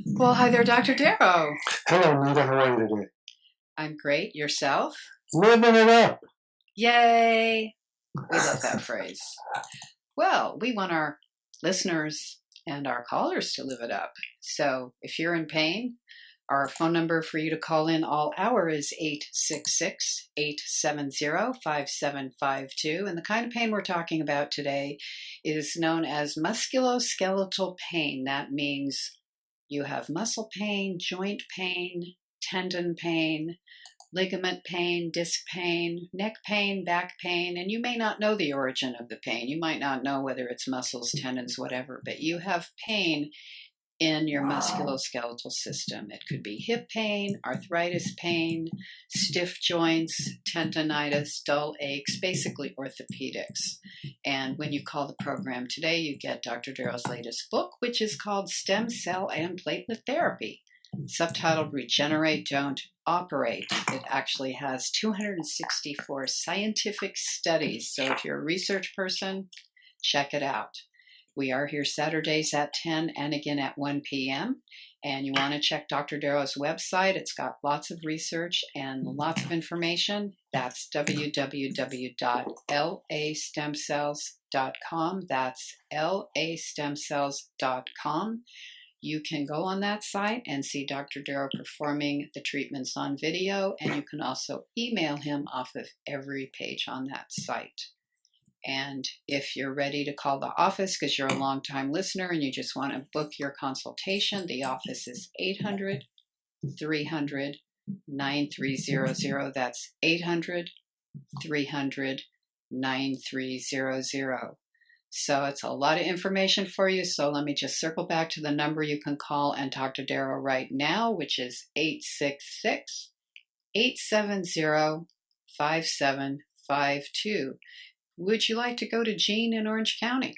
Well, hi there, Dr. Darrow. Hello, Nita. How are you today? I'm great. Yourself? Living it up. Yay! We love that phrase. Well, we want our listeners and our callers to live it up. So if you're in pain, our phone number for you to call in all hour is 866-870-5752. And the kind of pain we're talking about today is known as musculoskeletal pain. That means you have muscle pain, joint pain, tendon pain, ligament pain, disc pain, neck pain, back pain, and you may not know the origin of the pain. You might not know whether it's muscles, tendons, whatever, but you have pain in your musculoskeletal system. It could be hip pain, arthritis pain, stiff joints, tendonitis, dull aches, basically orthopedics. And when you call the program today, you get Dr. Darrow's latest book, which is called Stem Cell and Platelet Therapy, subtitled Regenerate, Don't Operate. It actually has 264 scientific studies. So if you're a research person, check it out. We are here Saturdays at 10 and again at 1 p.m. And you want to check Dr. Darrow's website. It's got lots of research and lots of information. That's www.lastemcells.com. That's lastemcells.com. You can go on that site and see Dr. Darrow performing the treatments on video, and you can also email him off of every page on that site. And if you're ready to call the office because you're a long-time listener and you just want to book your consultation, the office is 800-300-9300. That's 800-300-9300. So it's a lot of information for you. So let me just circle back to the number you can call and talk to Darrow right now, which is 866-870-5752. Would you like to go to Jean in Orange County?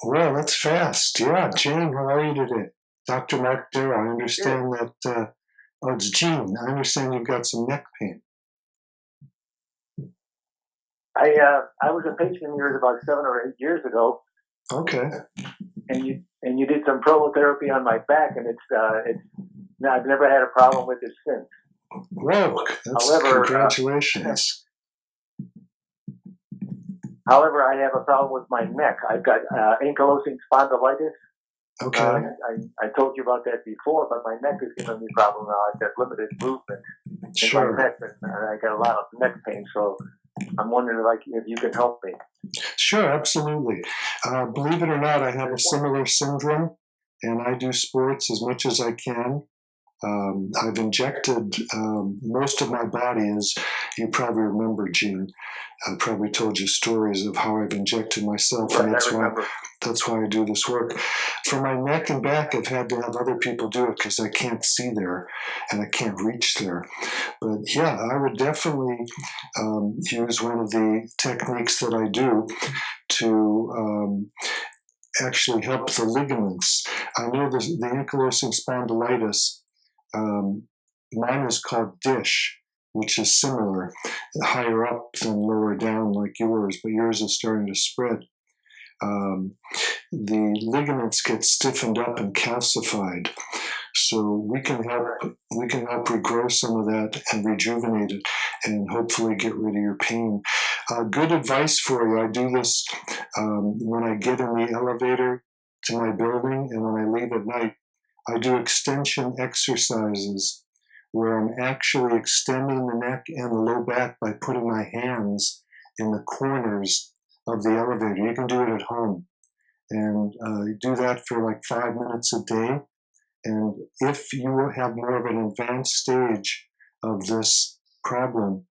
Well, that's fast. Yeah, Jane, how are you today? Dr. Mark Darrow, I understand that, it's Jean. I understand you've got some neck pain. I was a patient of yours about 7 or 8 years ago. Okay. And you did some prolotherapy on my back, and I've never had a problem with it since. Whoa, congratulations. However, I have a problem with my neck. I've got ankylosing spondylitis. Okay. I told you about that before, but my neck is giving me a problem now. I've got limited movement in my neck, and I got a lot of neck pain. So I'm wondering if you can help me. Sure, absolutely. Believe it or not, I have a similar syndrome, and I do sports as much as I can. I've injected most of my body, as you probably remember, Gene. I probably told you stories of how I've injected myself, and that's why I do this work. For my neck and back, I've had to have other people do it because I can't see there and I can't reach there. But yeah, I would definitely use one of the techniques that I do to actually help the ligaments. I know the ankylosing spondylitis. Mine is called DISH, which is similar, higher up than lower down like yours, but yours is starting to spread. The ligaments get stiffened up and calcified, so we can help regrow some of that and rejuvenate it, and hopefully get rid of your pain. Good advice for you. I do this when I get in the elevator to my building, and when I leave at night. I do extension exercises where I'm actually extending the neck and the low back by putting my hands in the corners of the elevator. You can do it at home. And do that for like 5 minutes a day. And if you have more of an advanced stage of this problem,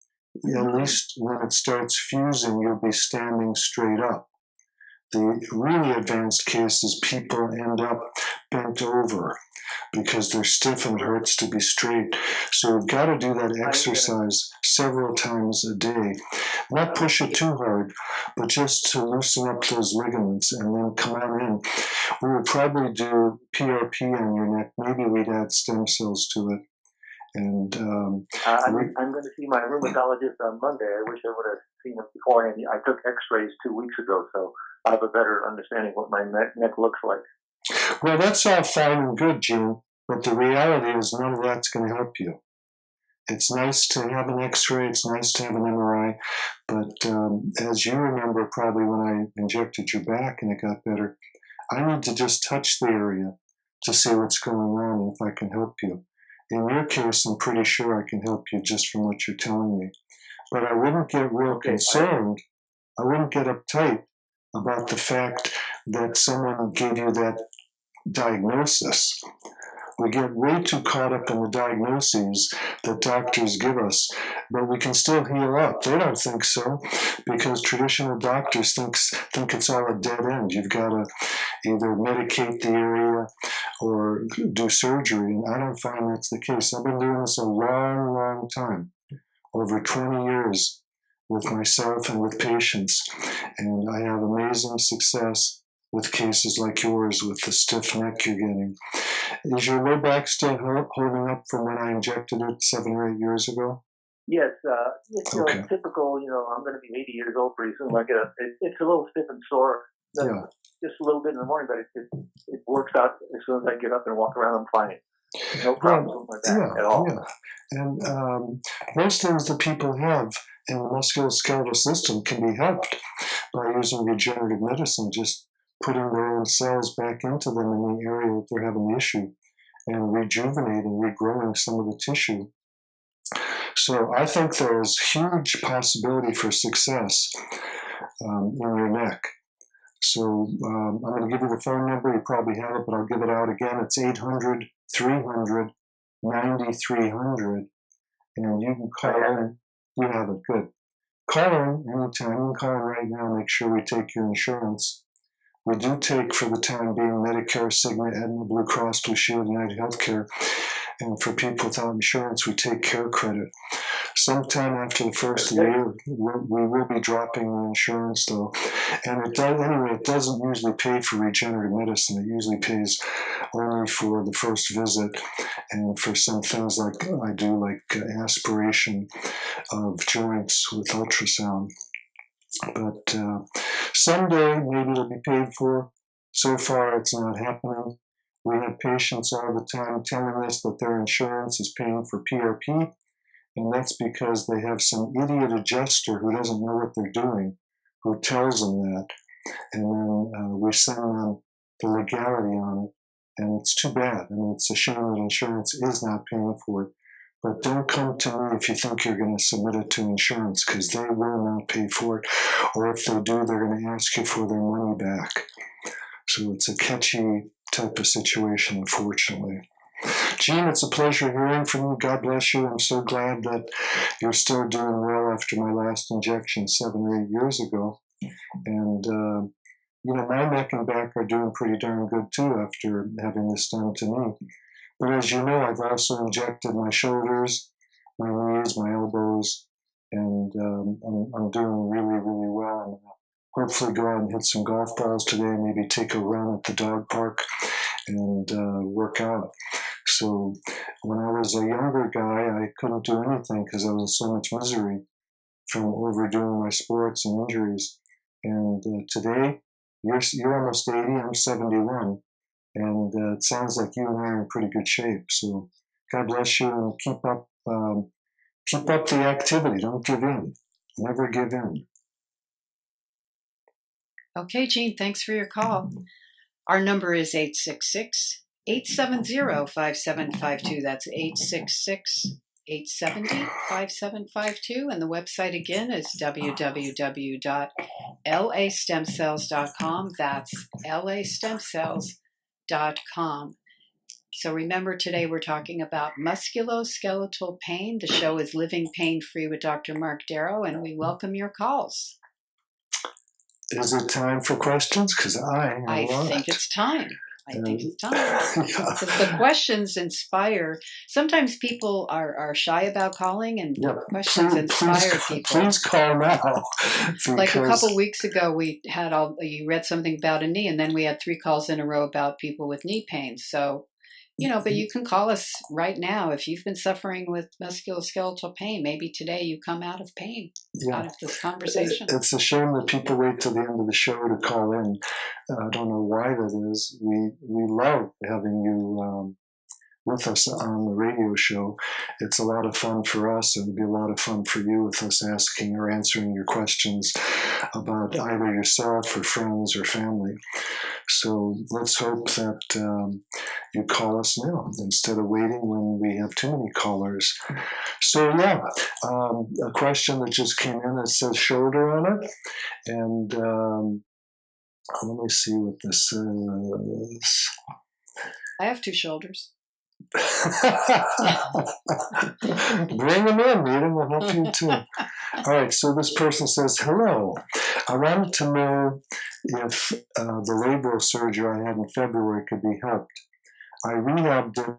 at least when it starts fusing, you'll be standing straight up. The really advanced cases, people end up bent over because they're stiff and it hurts to be straight. So you've got to do that exercise several times a day. Not push it too hard, but just to loosen up those ligaments and then come on in. We would probably do PRP on your neck. Maybe we'd add stem cells to it. And I'm going to see my rheumatologist on Monday. I wish I would have seen him beforehand. I took x-rays 2 weeks ago, so I have a better understanding what my neck looks like. Well, that's all fine and good, Jim. But the reality is none of that's going to help you. It's nice to have an x-ray, it's nice to have an MRI, but as you remember probably when I injected your back and it got better, I need to just touch the area to see what's going on and if I can help you. In your case, I'm pretty sure I can help you just from what you're telling me. But I wouldn't get real concerned, I wouldn't get uptight about the fact that someone gave you that diagnosis. We get way too caught up in the diagnoses that doctors give us, but we can still heal up. They don't think so, because traditional doctors think it's all a dead end. You've got to either medicate the area or do surgery, and I don't find that's the case. I've been doing this a long, long time, over 20 years with myself and with patients, and I have amazing success with cases like yours with the stiff neck you're getting. Is your low back still holding up from when I injected it 7 or 8 years ago? Yes, it's typical. I'm going to be 80 years old pretty soon. It's a little stiff and sore, just a little bit in the morning, but it works out as soon as I get up and walk around. I'm fine. No problems with my back at all. Yeah. And most things that people have in the musculoskeletal system can be helped by using regenerative medicine, just putting their own cells back into them in the area that they're having the issue and rejuvenating, regrowing some of the tissue. So I think there's huge possibility for success in your neck. So I'm going to give you the phone number. You probably have it, but I'll give it out again. It's 800-300-9300. And you can call in. You have it. Good. Call in anytime. You can call in right now. Make sure we take your insurance. We do take, for the time being, Medicare, Cigna, Aetna, Blue Cross, Blue Shield, United Healthcare. And for people without insurance, we take care credit. Sometime after the first of the year, we will be dropping the insurance, though. And it doesn't usually pay for regenerative medicine. It usually pays only for the first visit and for some things like I do, like aspiration of joints with ultrasound. But someday, maybe it'll be paid for. So far, it's not happening. We have patients all the time telling us that their insurance is paying for PRP, and that's because they have some idiot adjuster who doesn't know what they're doing, who tells them that, and then we send them the legality on it, and it's too bad. I mean, it's a shame that insurance is not paying for it, but don't come to me if you think you're going to submit it to insurance, because they will not pay for it, or if they do, they're going to ask you for their money back. So it's a catchy type of situation, unfortunately. Gene, it's a pleasure hearing from you. God bless you. I'm so glad that you're still doing well after my last injection 7 or 8 years ago. And, my neck and back are doing pretty darn good too after having this done to me. But as you know, I've also injected my shoulders, my knees, my elbows, and I'm doing really, really well. Hopefully go out and hit some golf balls today, maybe take a run at the dog park and work out. So when I was a younger guy, I couldn't do anything because I was in so much misery from overdoing my sports and injuries. And today, you're almost 80, I'm 71. And it sounds like you and I are in pretty good shape. So God bless you, and keep up the activity. Don't give in. Never give in. Okay, Gene, thanks for your call. Our number is 866-870-5752. That's 866-870-5752. And the website again is www.lastemcells.com. That's lastemcells.com. So remember, today we're talking about musculoskeletal pain. The show is Living Pain Free with Dr. Mark Darrow, and we welcome your calls. Is it time for questions? Because I think it's time. Because the questions inspire. Sometimes people are shy about calling, and questions inspire people. Please call now. Like a couple weeks ago, you read something about a knee, and then we had 3 calls in a row about people with knee pain. So, but you can call us right now if you've been suffering with musculoskeletal pain. Maybe today you come out of pain out of this conversation. It's a shame that people wait till the end of the show to call in. I don't know why that is. We love having you with us on the radio show. It's a lot of fun for us. It would be a lot of fun for you with us asking or answering your questions about either yourself or friends or family. So let's hope that you call us now instead of waiting when we have too many callers. So yeah, a question that just came in that says shoulder on it. And let me see what this is. I have 2 shoulders. Bring them in, Rita. We'll help you too. All right, so this person says, hello. I wanted to know if the labral surgery I had in February could be helped. I rehabbed it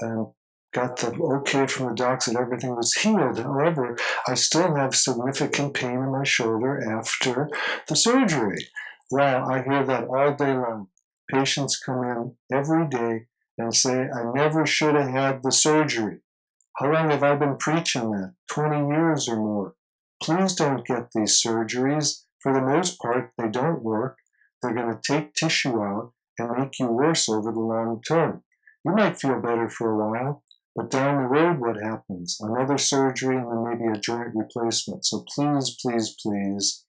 and got the okay from the docs that everything was healed. However, I still have significant pain in my shoulder after the surgery. Wow, I hear that all day long. Patients come in every day and say, I never should have had the surgery. How long have I been preaching that? 20 years or more. Please don't get these surgeries. For the most part, they don't work. They're going to take tissue out and make you worse over the long term. You might feel better for a while, but down the road, what happens? Another surgery and then maybe a joint replacement. So please, please, please,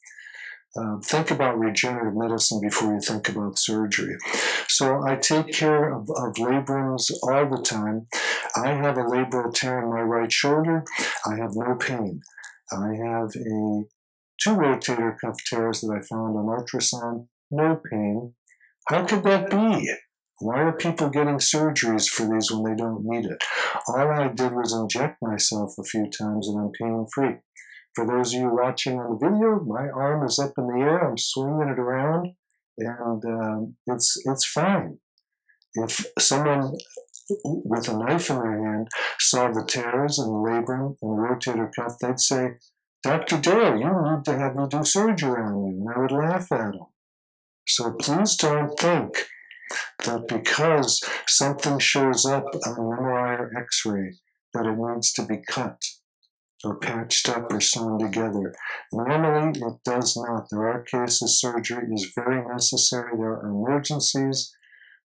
think about regenerative medicine before you think about surgery. So I take care of labrums all the time. I have a labral tear in my right shoulder. I have no pain. I have 2 rotator cuff tears that I found on ultrasound. No pain. How could that be? Why are people getting surgeries for these when they don't need it? All I did was inject myself a few times and I'm pain-free. For those of you watching on the video, my arm is up in the air. I'm swinging it around, and it's fine. If someone with a knife in their hand saw the tears and the labrum and the rotator cuff, they'd say, Dr. Dale, you need to have me do surgery on you. And I would laugh at them. So please don't think that because something shows up on an MRI or X-ray that it needs to be cut or patched up or sewn together. Normally, it does not. There are cases surgery is very necessary. There are emergencies.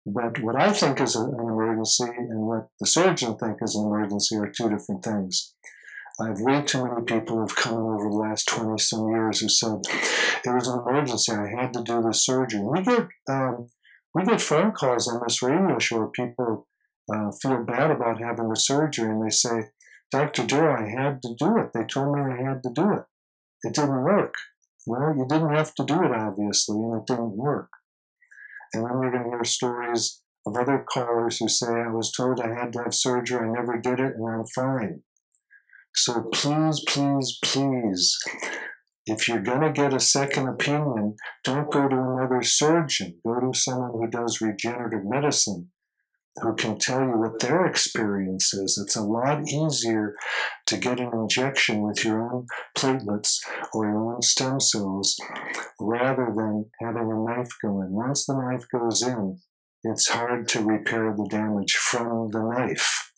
But what I think is an emergency and what the surgeon thinks is an emergency are 2 different things. I have way too many people who have come in over the last 20-some years who said, it was an emergency. I had to do the surgery. We get phone calls on this radio show where people feel bad about having the surgery and they say, Dr. Dale, I had to do it. They told me I had to do it. It didn't work. Well, you didn't have to do it, obviously, and it didn't work. And then you're going to hear stories of other callers who say, I was told I had to have surgery, I never did it, and I'm fine. So please, please, please, if you're going to get a second opinion, don't go to another surgeon. Go to someone who does regenerative medicine, who can tell you what their experience is. It's a lot easier to get an injection with your own platelets or your own stem cells rather than having a knife go in. Once the knife goes in, it's hard to repair the damage from the knife.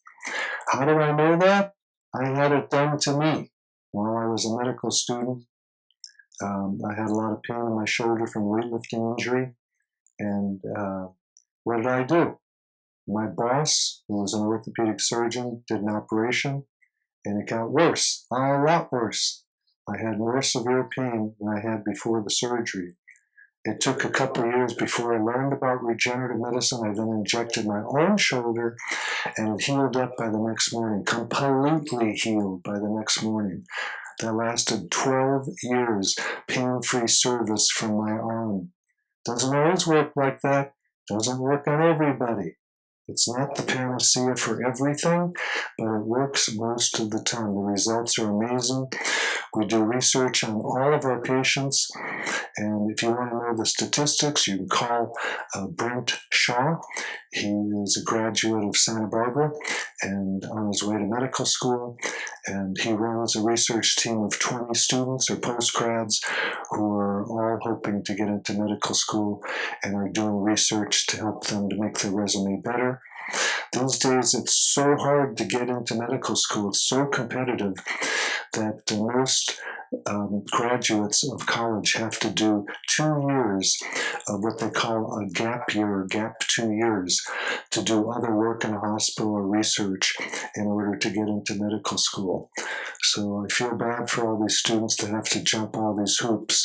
How do I know that? I had it done to me while I was a medical student. I had a lot of pain in my shoulder from weightlifting injury. And what did I do? My boss, who was an orthopedic surgeon, did an operation, and it got worse, a lot worse. I had more severe pain than I had before the surgery. It took a couple of years before I learned about regenerative medicine. I then injected my own shoulder, and it healed up by the next morning, completely healed by the next morning. That lasted 12 years, pain-free service from my arm. Doesn't always work like that. Doesn't work on everybody. It's not the panacea for everything, but it works most of the time. The results are amazing. We do research on all of our patients, and if you want to know the statistics, you can call Brent Shaw. He is a graduate of Santa Barbara and on his way to medical school, and he runs a research team of 20 students or postgrads who are all hoping to get into medical school and are doing research to help them to make their resume better. These days, it's so hard to get into medical school. It's so competitive that most graduates of college have to do 2 years of what they call a gap year, gap 2 years, to do other work in a hospital or research in order to get into medical school. So I feel bad for all these students that have to jump all these hoops,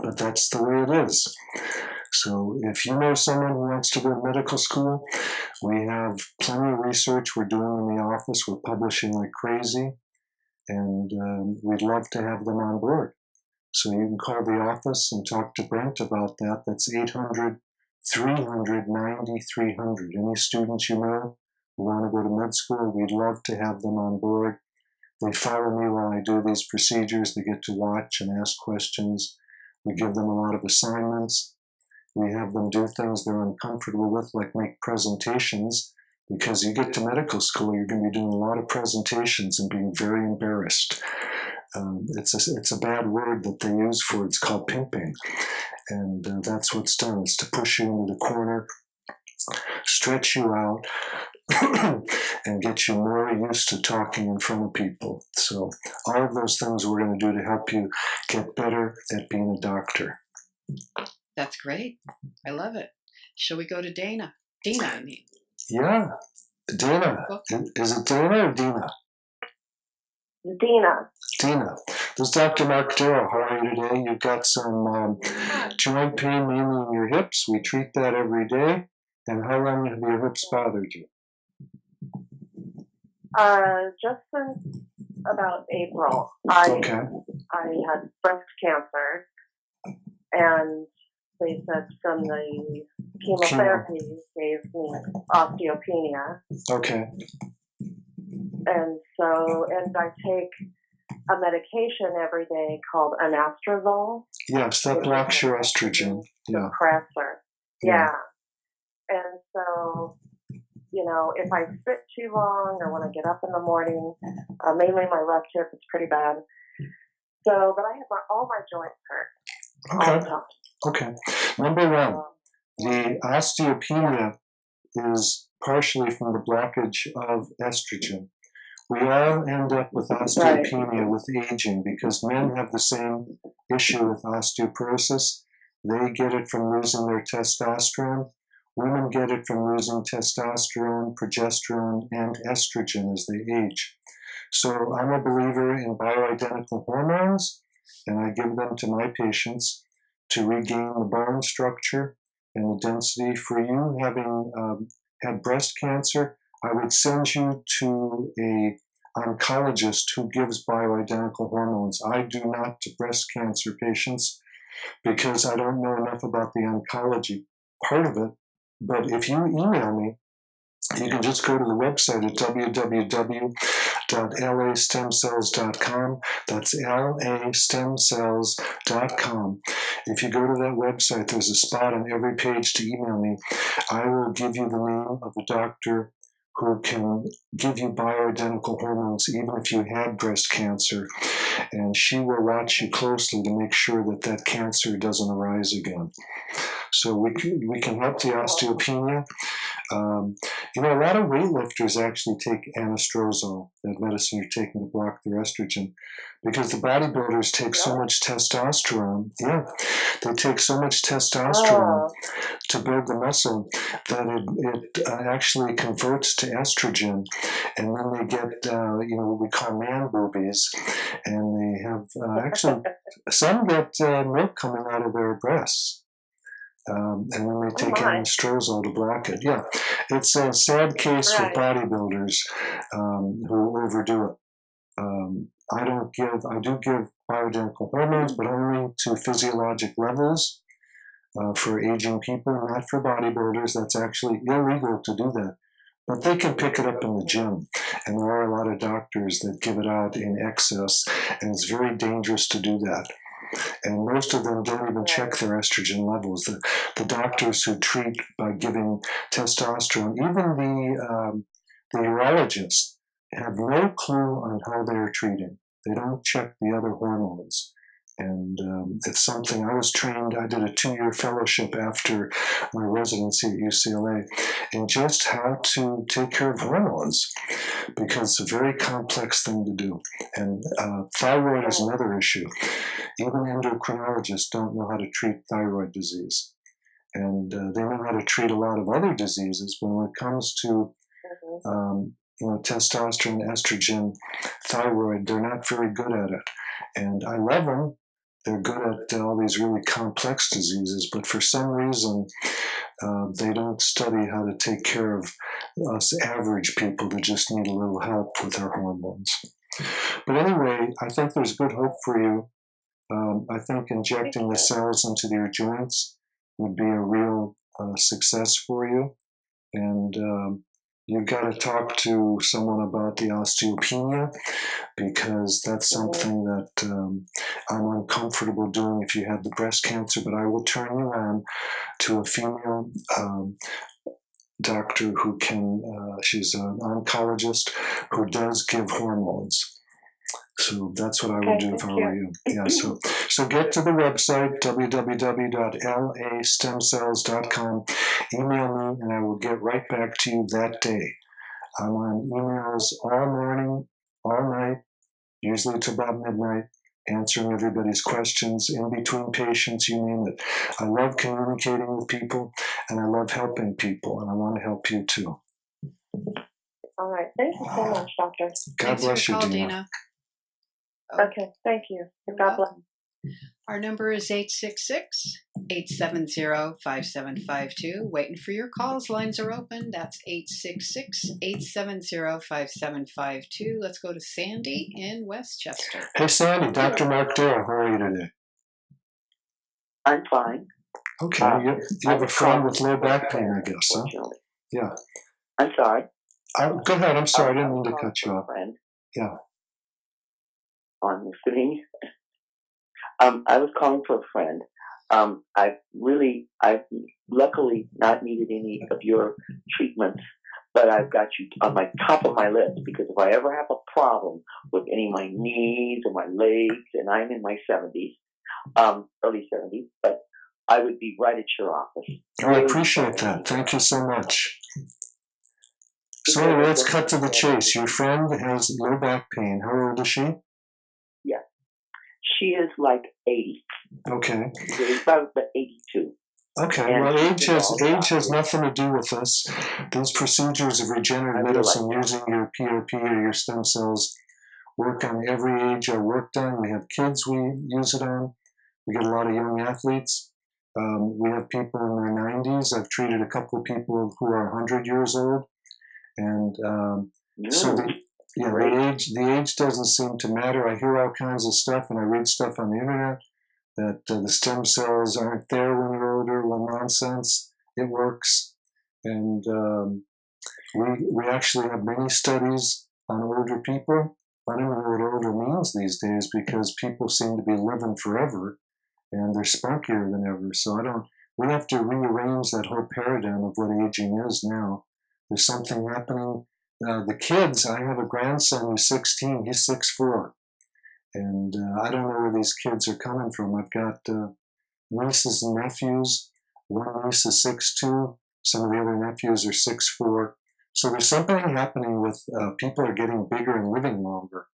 but that's the way it is. So if you know someone who wants to go to medical school, we have plenty of research we're doing in the office. We're publishing like crazy, and we'd love to have them on board. So you can call the office and talk to Brent about that. That's 800-300-9300. Any students you know who want to go to med school, we'd love to have them on board. They follow me while I do these procedures. They get to watch and ask questions. We give them a lot of assignments. We have them do things they're uncomfortable with, like make presentations, because you get to medical school, you're going to be doing a lot of presentations and being very embarrassed. It's a bad word that they use for it. It's called pimping. And that's what's done. It's to push you into the corner, stretch you out, and get you more used to talking in front of people. So all of those things we're going to do to help you get better at being a doctor. That's great. I love it. Shall we go to Dana? Dina, I mean. Yeah. Dana. Is it Dana or Dina? Dina. Dina. This is Dr. Mark Darrow. How are you today? You've got some joint pain mainly in your hips. We treat that every day. And how long have your hips bothered you? Just since about April. Okay. I had breast cancer, and they said from the chemotherapy gave me osteopenia. Okay. And I take a medication every day called anastrozole. Yes, that blocks your estrogen. Yeah. Suppressor. Yeah. And so, if I sit too long or when I get up in the morning, mainly my left hip is pretty bad. So, but I have all my joints hurt. Okay. All the time. Okay. Number one, the osteopenia is partially from the blockage of estrogen. We all end up with osteopenia with aging because men have the same issue with osteoporosis. They get it from losing their testosterone. Women get it from losing testosterone, progesterone, and estrogen as they age. So I'm a believer in bioidentical hormones, and I give them to my patients to regain the bone structure and the density. For you having had breast cancer, I would send you to a oncologist who gives bioidentical hormones. I do not to breast cancer patients because I don't know enough about the oncology part of it. But if you email me, you can just go to the website at www.lastemcells.com. That's lastemcells.com. If you go to that website, there's a spot on every page to email me. I will give you the name of a doctor who can give you bioidentical hormones even if you had breast cancer. And she will watch you closely to make sure that that cancer doesn't arise again. So we can help the osteopenia. A lot of weightlifters actually take anastrozole, that medicine you're taking to block their estrogen, because the bodybuilders take so much testosterone. Yeah, they take so much testosterone to build the muscle that it actually converts to estrogen, and then they get what we call man boobies, and they have actually some get milk coming out of their breasts. And then they take anastrozole to block it. Yeah, it's a sad case with bodybuilders who overdo it. I do give bioidentical hormones, but only to physiologic levels for aging people, not for bodybuilders. That's actually illegal to do that. But they can pick it up in the gym, and there are a lot of doctors that give it out in excess, and it's very dangerous to do that. And most of them don't even check their estrogen levels. The doctors who treat by giving testosterone, even the urologists, have no clue on how they're treating. They don't check the other hormones. And it's something I was trained, I did a 2-year fellowship after my residency at UCLA in just how to take care of hormones. because it's a very complex thing to do. And thyroid is another issue. Even endocrinologists don't know how to treat thyroid disease. And they know how to treat a lot of other diseases, but when it comes to testosterone, estrogen, thyroid, they're not very good at it. And I love them. They're good at all these really complex diseases, but for some reason, they don't study how to take care of us average people that just need a little help with our hormones. But anyway, I think there's good hope for you. I think injecting the cells into your joints would be a real success for you. And you've got to talk to someone about the osteopenia, because that's something that I'm uncomfortable doing if you have the breast cancer, but I will turn you on to a female doctor who can, she's an oncologist who does give hormones. So that's what I would do if I were you. Yeah, so get to the website, www.lastemcells.com. Email me, and I will get right back to you that day. I'm on emails all morning, all night, usually to about midnight, answering everybody's questions in between patients, you name it. I love communicating with people, and I love helping people, and I want to help you too. All right. Thank you so much, Doctor. God bless you, Dina. Okay, thank you. God bless. Our number is 866-870-5752. Waiting for your calls. Lines are open. That's 866-870-5752. Let's go to Sandy in Westchester. Hey, Sandy, Dr. Mark Darrow, how are you today? I'm fine. Okay, you have a friend with low back pain, I guess, huh? Yeah. I'm sorry. Go ahead. I'm sorry. I didn't mean to cut you off. Yeah. On listening. I was calling for a friend. I've luckily not needed any of your treatments, but I've got you on my top of my list, because if I ever have a problem with any of my knees or my legs, and I'm in my 70s, early 70s, but I would be right at your office. Oh, I appreciate that. Thank you so much. So anyway, let's cut to the chase. Your friend has low back pain. How old is she? Yeah. She is like 80. Okay. She's about 82. Okay, and well, age has nothing to do with this. These procedures of regenerative medicine using your PRP or your stem cells work on every age are worked on. We have kids we use it on. We get a lot of young athletes. We have people in their 90s. I've treated a couple of people who are 100 years old. And so the age doesn't seem to matter. I hear all kinds of stuff, and I read stuff on the internet that the stem cells aren't there when you're older. Well, nonsense. It works. And we actually have many studies on older people. I don't know what older means these days, because people seem to be living forever and they're spunkier than ever. So we have to rearrange that whole paradigm of what aging is now. There's something happening. The kids, I have a grandson who's 16, he's 6'4". And I don't know where these kids are coming from. I've got nieces and nephews. One niece is 6'2". Some of the other nephews are 6'4". So there's something happening with people are getting bigger and living longer.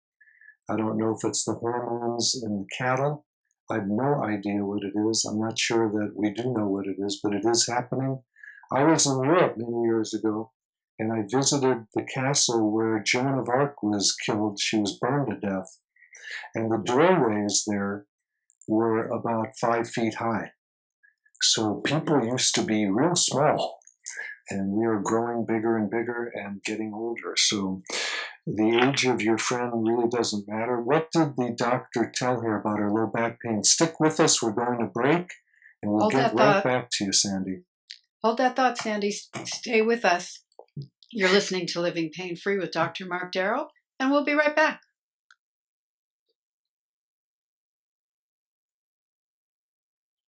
I don't know if it's the hormones in the cattle. I have no idea what it is. I'm not sure that we do know what it is, but it is happening. I was in Europe many years ago, and I visited the castle where Joan of Arc was killed. She was burned to death. And the doorways there were about 5 feet high. So people used to be real small, and we are growing bigger and bigger and getting older. So the age of your friend really doesn't matter. What did the doctor tell her about her low back pain? Stick with us. We're going to break, and we'll get right back to you, Sandy. Hold that thought, Sandy. Stay with us. You're listening to Living Pain Free with Dr. Mark Darrow, and we'll be right back.